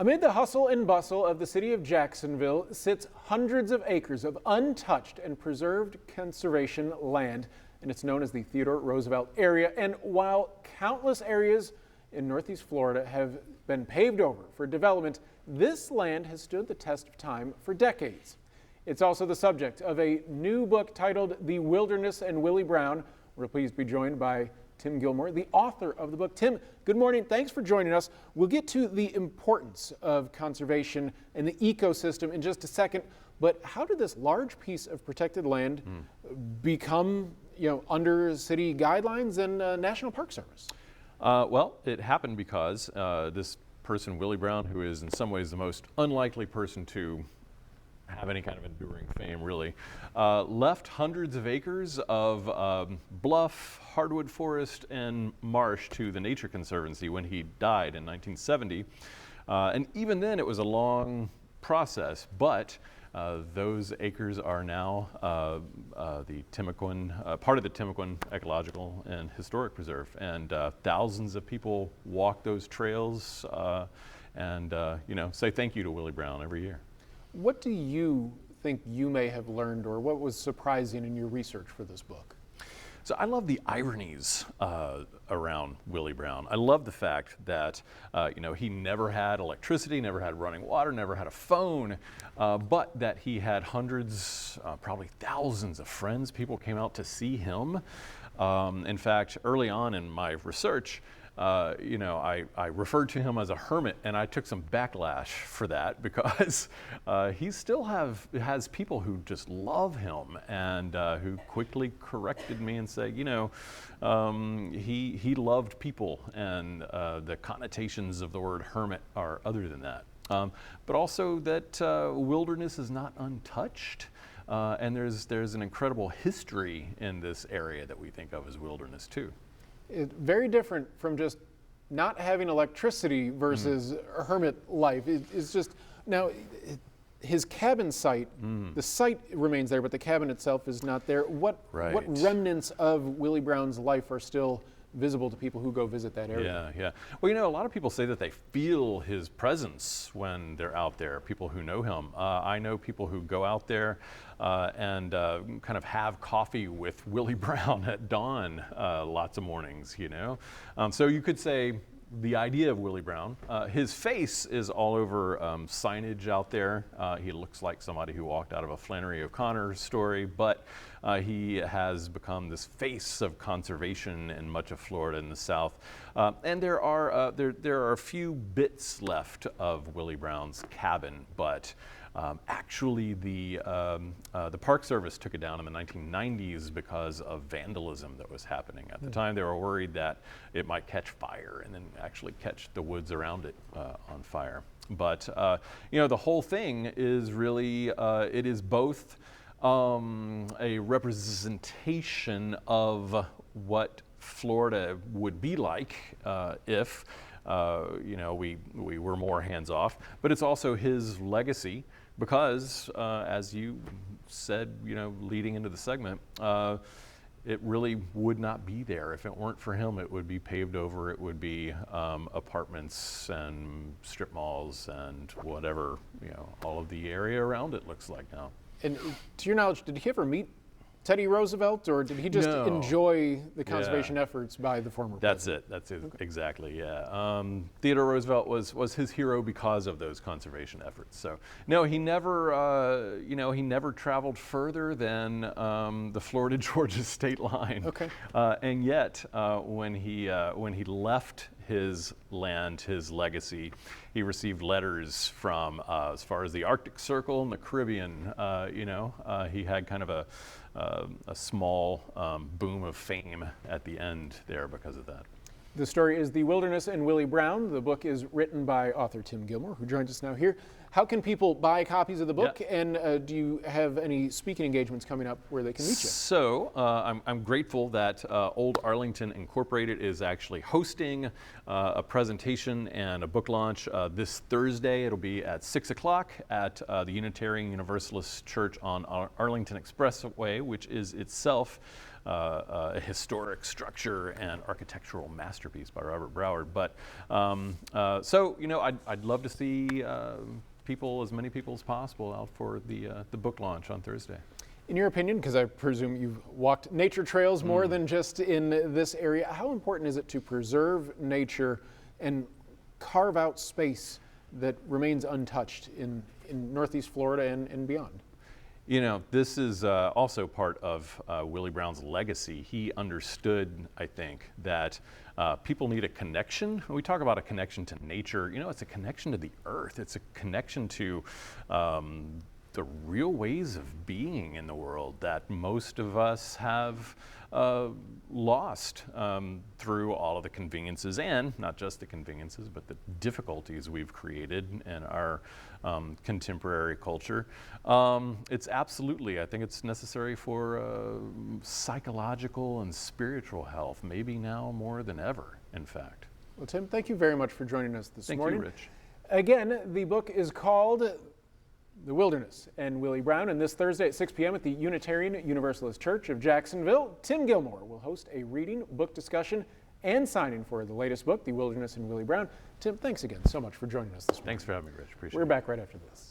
Amid the hustle and bustle of the city of Jacksonville sits hundreds of acres of untouched and preserved conservation land, and it's known as the Theodore Roosevelt area. And while countless areas in Northeast Florida have been paved over for development, this land has stood the test of time for decades. It's also the subject of a new book titled The Wilderness and Willie Browne. We're pleased to be joined by Tim Gilmore, the author of the book. Tim, good morning. Thanks for joining us. We'll get to the importance of conservation and the ecosystem in just a second, but how did this large piece of protected land become, under city guidelines and National Park Service? Well, it happened because this person, Willie Browne, who is in some ways the most unlikely person to have any kind of enduring fame, really, left hundreds of acres of bluff, hardwood forest, and marsh to the Nature Conservancy when he died in 1970. And even then, it was a long process, but those acres are now the Timucuan, part of the Timucuan Ecological and Historic Preserve, and thousands of people walk those trails and say thank you to Willie Browne every year. What do you think you may have learned, or what was surprising in your research for this book? So I love the ironies around Willie Browne. I love the fact that he never had electricity, never had running water, never had a phone, but that he had hundreds, probably thousands of friends. People came out to see him. In fact, early on in my research, I referred to him as a hermit, and I took some backlash for that because he still has people who just love him and who quickly corrected me and said, he loved people, and the connotations of the word hermit are other than that. But also that wilderness is not untouched. And there's an incredible history in this area that we think of as wilderness too. It's very different from just not having electricity versus a hermit life. It's just, now, his cabin site, the site remains there, but the cabin itself is not there. What remnants of Willie Browne's life are still visible to people who go visit that area? Yeah. Well, a lot of people say that they feel his presence when they're out there, people who know him. I know people who go out there and kind of have coffee with Willie Browne at dawn lots of mornings, So you could say the idea of Willie Browne, his face is all over signage out there. He looks like somebody who walked out of a Flannery O'Connor story, but he has become this face of conservation in much of Florida in the South. And there are a few bits left of Willie Browne's cabin, but actually the Park Service took it down in the 1990s because of vandalism that was happening. At the time, they were worried that it might catch fire and then actually catch the woods around it on fire. But the whole thing is really, it is both a representation of what Florida would be like if we were more hands-off, but it's also his legacy because, as you said, leading into the segment, it really would not be there. If it weren't for him, it would be paved over. It would be apartments and strip malls and whatever, all of the area around it looks like now. And to your knowledge, did he ever meet Teddy Roosevelt, or did he just enjoy the conservation efforts by the former president? That's it, okay. Exactly, yeah. Theodore Roosevelt was his hero because of those conservation efforts. So, no, he never, he never traveled further than the Florida-Georgia state line. Okay. And yet, when he left his land, his legacy, he received letters from as far as the Arctic Circle and the Caribbean. He had kind of a small boom of fame at the end there because of that. The story is The Wilderness and Willie Browne. The book is written by author Tim Gilmore, who joins us now here. How can people buy copies of the book? Yeah. And do you have any speaking engagements coming up where they can meet you? So I'm grateful that Old Arlington Incorporated is actually hosting a presentation and a book launch this Thursday. It'll be at 6 o'clock at the Unitarian Universalist Church on Arlington Expressway, which is itself a historic structure and architectural masterpiece by Robert Browne. But so, you know, I'd love to see as many people as possible out for the book launch on Thursday. In your opinion, because I presume you've walked nature trails more than just in this area, how important is it to preserve nature and carve out space that remains untouched in Northeast Florida and beyond? You know, this is also part of Willie Browne's legacy. He understood, I think, that people need a connection. When we talk about a connection to nature, you know, it's a connection to the earth. It's a connection to the real ways of being in the world that most of us have lost through all of the conveniences, and not just the conveniences, but the difficulties we've created in our contemporary culture. It's absolutely, I think it's necessary for psychological and spiritual health, maybe now more than ever, in fact. Well, Tim, thank you very much for joining us this morning. Thank you, Rich. Again, the book is called The Wilderness and Willie Browne, and this Thursday at 6 p.m. at the Unitarian Universalist Church of Jacksonville, Tim Gilmore will host a reading, book discussion, and signing for the latest book, The Wilderness and Willie Browne. Tim, thanks again so much for joining us this morning. Thanks for having me, Rich. Appreciate it. We're back right after this.